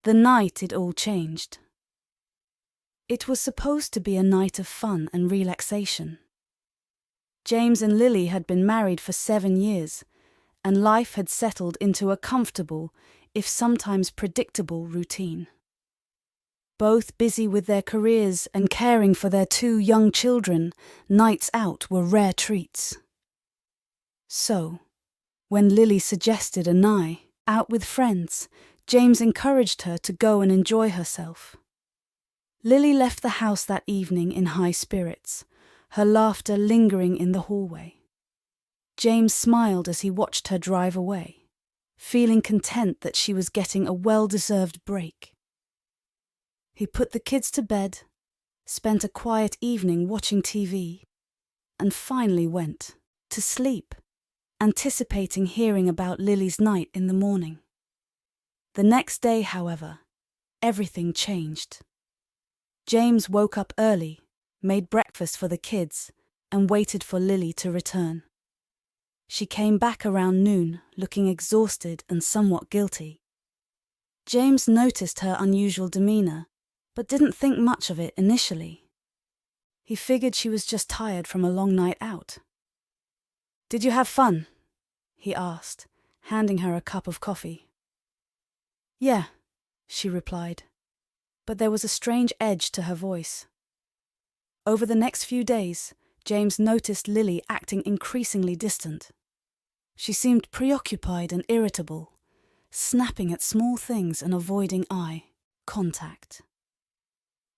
The night it all changed. It was supposed to be a night of fun and relaxation. James and Lily had been married for 7 years, and life had settled into a comfortable, if sometimes predictable, routine. Both busy with their careers and caring for their 2 young children, nights out were rare treats. So, when Lily suggested a night out with friends, James encouraged her to go and enjoy herself. Lily left the house that evening in high spirits, her laughter lingering in the hallway. James smiled as he watched her drive away, feeling content that she was getting a well-deserved break. He put the kids to bed, spent a quiet evening watching TV, and finally went to sleep, anticipating hearing about Lily's night in the morning. The next day, however, everything changed. James woke up early, made breakfast for the kids, and waited for Lily to return. She came back around noon, looking exhausted and somewhat guilty. James noticed her unusual demeanor, but didn't think much of it initially. He figured she was just tired from a long night out. "Did you have fun?" he asked, handing her a cup of coffee. "Yeah," she replied, but there was a strange edge to her voice. Over the next few days, James noticed Lily acting increasingly distant. She seemed preoccupied and irritable, snapping at small things and avoiding eye contact.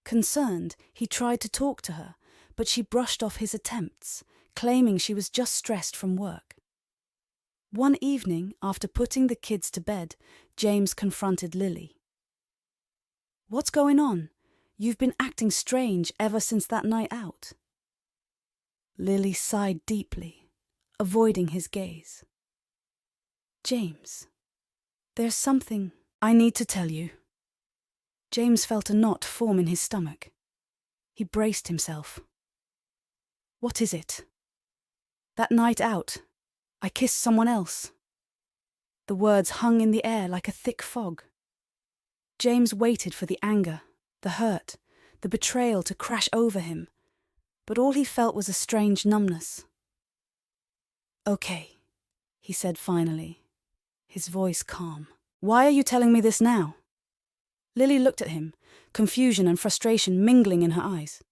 Concerned, he tried to talk to her, but she brushed off his attempts, claiming she was just stressed from work. One evening, after putting the kids to bed, James confronted Lily. "What's going on? You've been acting strange ever since that night out." Lily sighed deeply, avoiding his gaze. "James, there's something I need to tell you." James felt a knot form in his stomach. He braced himself. "What is it?" "That night out, I kissed someone else." The words hung in the air like a thick fog. James waited for the anger, the hurt, the betrayal to crash over him, but all he felt was a strange numbness. "Okay," he said finally, his voice calm. "Why are you telling me this now?" Lily looked at him, confusion and frustration mingling in her eyes.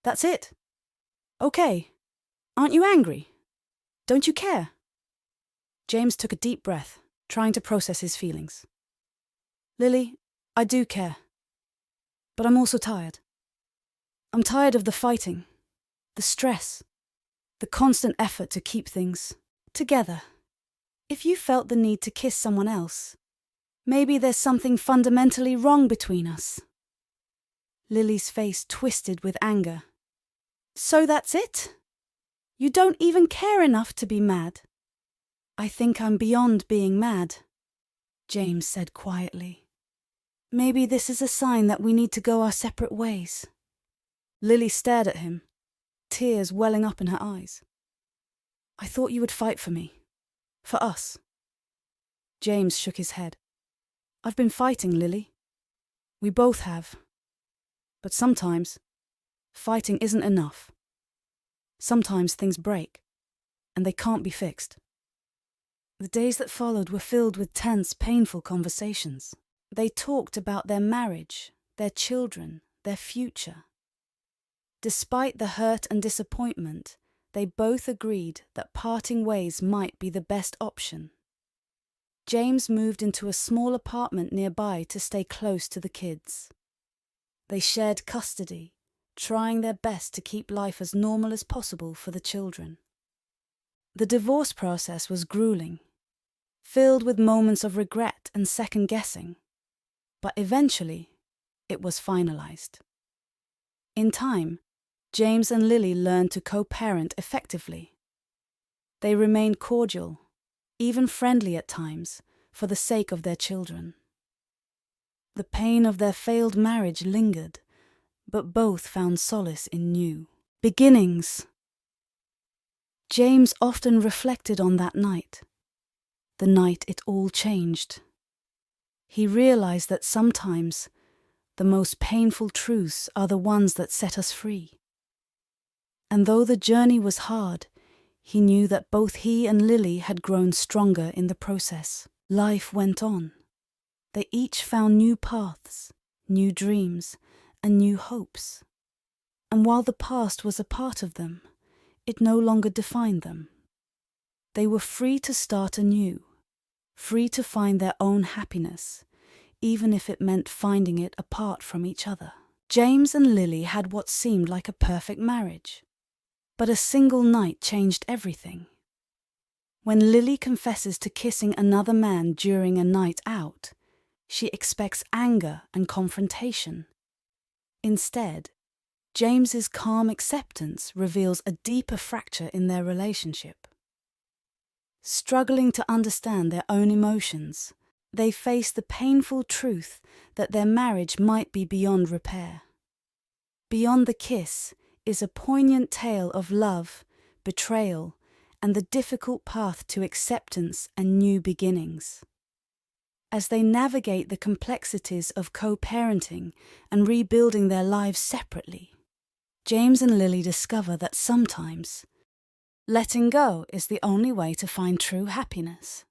"That's it? Okay. Aren't you angry? Don't you care?" James took a deep breath, trying to process his feelings. "Lily, I do care. But I'm also tired. I'm tired of the fighting, the stress, the constant effort to keep things together. If you felt the need to kiss someone else, maybe there's something fundamentally wrong between us." Lily's face twisted with anger. "So that's it? You don't even care enough to be mad?" "I think I'm beyond being mad," James said quietly. "Maybe this is a sign that we need to go our separate ways." Lily stared at him, tears welling up in her eyes. "I thought you would fight for me. For us." James shook his head. "I've been fighting, Lily. We both have. But sometimes, fighting isn't enough. Sometimes things break, and they can't be fixed." The days that followed were filled with tense, painful conversations. They talked about their marriage, their children, their future. Despite the hurt and disappointment, they both agreed that parting ways might be the best option. James moved into a small apartment nearby to stay close to the kids. They shared custody, trying their best to keep life as normal as possible for the children. The divorce process was grueling, filled with moments of regret and second-guessing, but eventually it was finalized. In time, James and Lily learned to co-parent effectively. They remained cordial, even friendly at times, for the sake of their children. The pain of their failed marriage lingered, but both found solace in new beginnings. James often reflected on that night, the night it all changed. he realized that sometimes the most painful truths are the ones that set us free. And though the journey was hard, he knew that both he and Lily had grown stronger in the process. Life went on. They each found new paths, new dreams, and new hopes. And while the past was a part of them, it no longer defined them. They were free to start anew, free to find their own happiness, even if it meant finding it apart from each other. James and Lily had what seemed like a perfect marriage. But a single night changed everything. When Lily confesses to kissing another man during a night out, she expects anger and confrontation. Instead, James's calm acceptance reveals a deeper fracture in their relationship. Struggling to understand their own emotions, they face the painful truth that their marriage might be beyond repair. Beyond the kiss is a poignant tale of love, betrayal, and the difficult path to acceptance and new beginnings. As they navigate the complexities of co-parenting and rebuilding their lives separately, James and Lily discover that sometimes letting go is the only way to find true happiness.